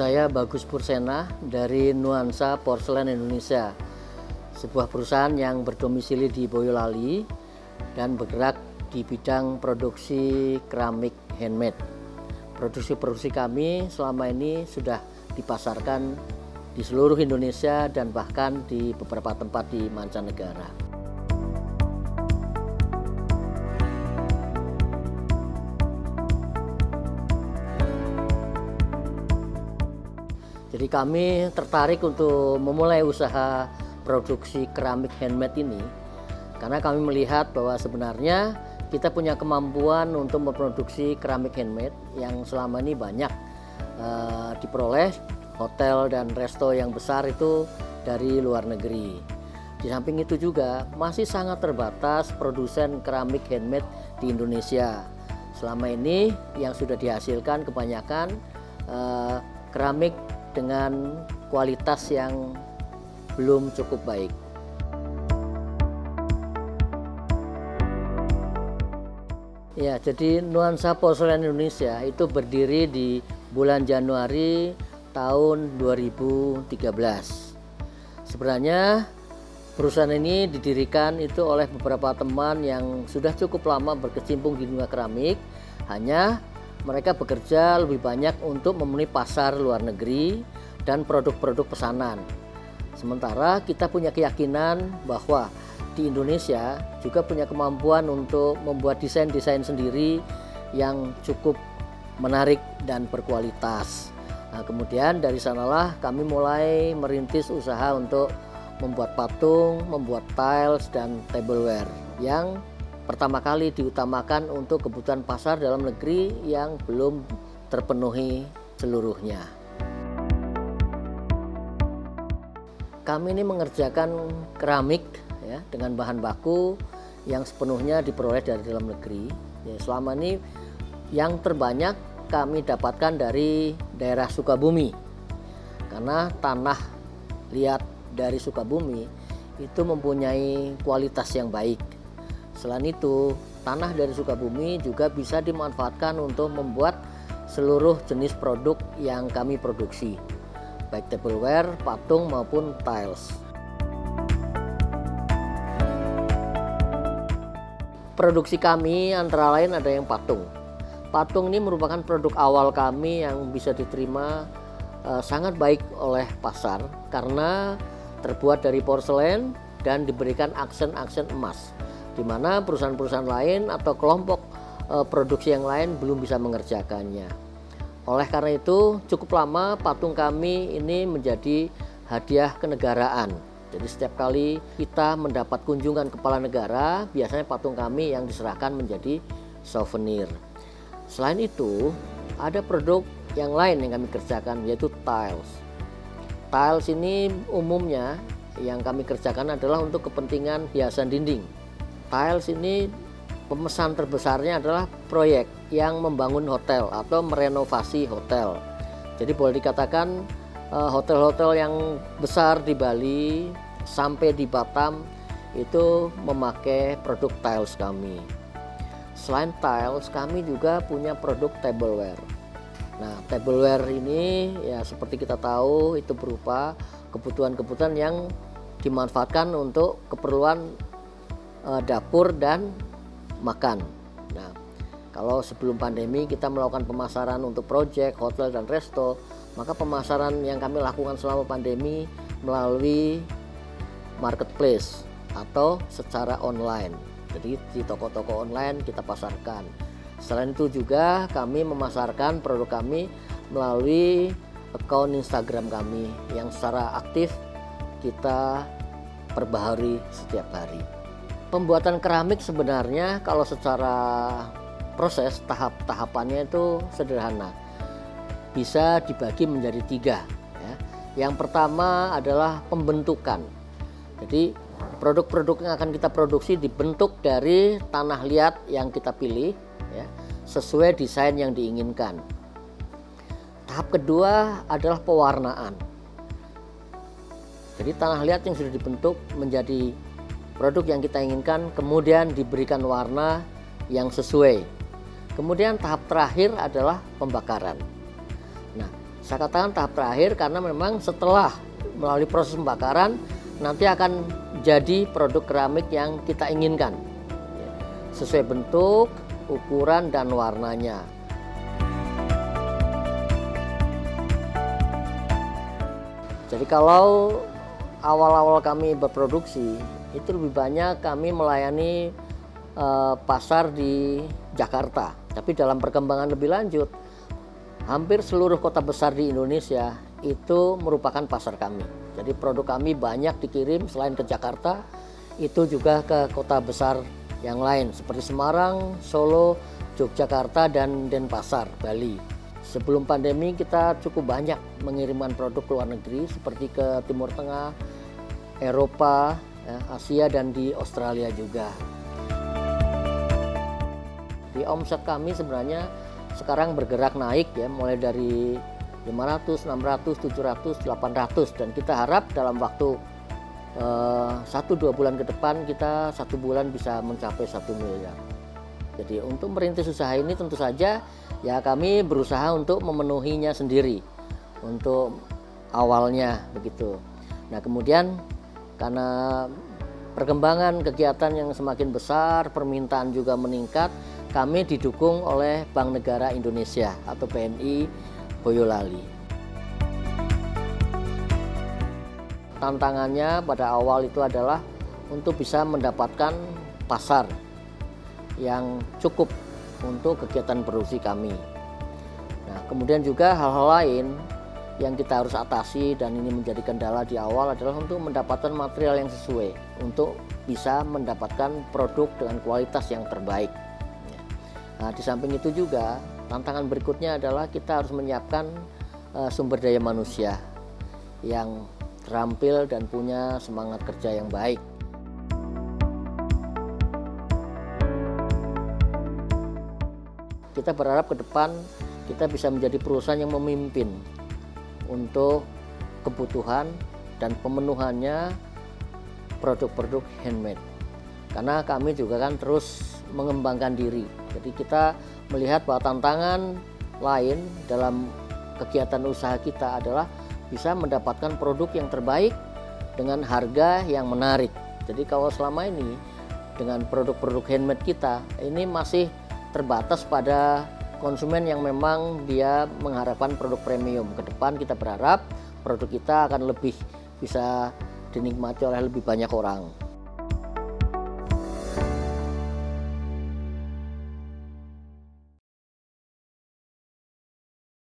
Saya Bagus Pursena dari Nuansa Porselen Indonesia, sebuah perusahaan yang berdomisili di Boyolali dan bergerak di bidang produksi keramik handmade. Produksi kami selama ini sudah dipasarkan di seluruh Indonesia dan bahkan di beberapa tempat di mancanegara. Jadi kami tertarik untuk memulai usaha produksi keramik handmade ini karena kami melihat bahwa sebenarnya kita punya kemampuan untuk memproduksi keramik handmade yang selama ini banyak diperoleh hotel dan resto yang besar itu dari luar negeri. Di samping itu juga masih sangat terbatas produsen keramik handmade di Indonesia. Selama ini yang sudah dihasilkan kebanyakan keramik dengan kualitas yang belum cukup baik. Ya, jadi Nuansa Porselen Indonesia itu berdiri di bulan Januari tahun 2013. Sebenarnya perusahaan ini didirikan itu oleh beberapa teman yang sudah cukup lama berkecimpung di dunia keramik, hanya mereka bekerja lebih banyak untuk memenuhi pasar luar negeri dan produk-produk pesanan. Sementara kita punya keyakinan bahwa di Indonesia juga punya kemampuan untuk membuat desain-desain sendiri yang cukup menarik dan berkualitas. Nah, kemudian dari sanalah kami mulai merintis usaha untuk membuat patung, membuat tiles dan tableware yang pertama kali diutamakan untuk kebutuhan pasar dalam negeri yang belum terpenuhi seluruhnya. Kami ini mengerjakan keramik ya, dengan bahan baku yang sepenuhnya diperoleh dari dalam negeri. Ya, selama ini yang terbanyak kami dapatkan dari daerah Sukabumi, karena tanah liat dari Sukabumi itu mempunyai kualitas yang baik. Selain itu, tanah dari Sukabumi juga bisa dimanfaatkan untuk membuat seluruh jenis produk yang kami produksi, baik tableware, patung maupun tiles. Produksi kami antara lain ada yang patung. Patung ini merupakan produk awal kami yang bisa diterima sangat baik oleh pasar karena terbuat dari porselen dan diberikan aksen-aksen emas, di mana perusahaan-perusahaan lain atau kelompok produksi yang lain belum bisa mengerjakannya. Oleh karena itu, cukup lama patung kami ini menjadi hadiah kenegaraan. Jadi setiap kali kita mendapat kunjungan kepala negara, biasanya patung kami yang diserahkan menjadi souvenir. Selain itu, ada produk yang lain yang kami kerjakan, yaitu tiles. Tiles ini umumnya yang kami kerjakan adalah untuk kepentingan hiasan dinding. Tiles ini pemesan terbesarnya adalah proyek yang membangun hotel atau merenovasi hotel. Jadi boleh dikatakan hotel-hotel yang besar di Bali sampai di Batam itu memakai produk tiles kami. Selain tiles, kami juga punya produk tableware. Nah, tableware ini ya seperti kita tahu itu berupa kebutuhan-kebutuhan yang dimanfaatkan untuk keperluan dapur dan makan. Nah, kalau sebelum pandemi kita melakukan pemasaran untuk proyek, hotel dan resto, maka pemasaran yang kami lakukan selama pandemi melalui marketplace atau secara online. Jadi di toko-toko online kita pasarkan. Selain itu juga kami memasarkan produk kami melalui akun Instagram kami yang secara aktif kita perbaharui setiap hari. Pembuatan keramik sebenarnya kalau secara proses tahapannya itu sederhana. Bisa dibagi menjadi 3 ya. Yang pertama adalah pembentukan. Jadi produk-produk yang akan kita produksi dibentuk dari tanah liat yang kita pilih ya, sesuai desain yang diinginkan. Tahap kedua adalah pewarnaan. Jadi tanah liat yang sudah dibentuk menjadi produk yang kita inginkan, kemudian diberikan warna yang sesuai. Kemudian tahap terakhir adalah pembakaran. Nah, Saya katakan tahap terakhir karena memang setelah melalui proses pembakaran nanti akan jadi produk keramik yang kita inginkan sesuai bentuk, ukuran, dan warnanya. Jadi kalau awal-awal kami berproduksi itu lebih banyak kami melayani pasar di Jakarta. Tapi dalam perkembangan lebih lanjut, hampir seluruh kota besar di Indonesia itu merupakan pasar kami. Jadi produk kami banyak dikirim selain ke Jakarta, itu juga ke kota besar yang lain seperti Semarang, Solo, Yogyakarta, dan Denpasar, Bali. Sebelum pandemi kita cukup banyak mengirimkan produk ke luar negeri seperti ke Timur Tengah, Eropa, Asia, dan di Australia juga. Di omset kami sebenarnya sekarang bergerak naik ya, mulai dari 500, 600, 700, 800, dan kita harap dalam waktu 1-2 bulan ke depan kita 1 bulan bisa mencapai 1 miliar. Jadi untuk merintis usaha ini tentu saja ya kami berusaha untuk memenuhinya sendiri untuk awalnya begitu. Nah kemudian karena perkembangan kegiatan yang semakin besar, permintaan juga meningkat, kami didukung oleh Bank Negara Indonesia atau BNI Boyolali. Tantangannya pada awal itu adalah untuk bisa mendapatkan pasar yang cukup untuk kegiatan produksi kami. Nah, kemudian juga hal-hal lain yang kita harus atasi dan ini menjadi kendala di awal adalah untuk mendapatkan material yang sesuai untuk bisa mendapatkan produk dengan kualitas yang terbaik. Nah, di samping itu juga tantangan berikutnya adalah kita harus menyiapkan sumber daya manusia yang terampil dan punya semangat kerja yang baik. Kita berharap ke depan kita bisa menjadi perusahaan yang memimpin untuk kebutuhan dan pemenuhannya produk-produk handmade. Karena kami juga kan terus mengembangkan diri. Jadi kita melihat bahwa tantangan lain dalam kegiatan usaha kita adalah bisa mendapatkan produk yang terbaik dengan harga yang menarik. Jadi kalau selama ini dengan produk-produk handmade kita ini masih terbatas pada konsumen yang memang dia mengharapkan produk premium. Ke depan kita berharap produk kita akan lebih bisa dinikmati oleh lebih banyak orang.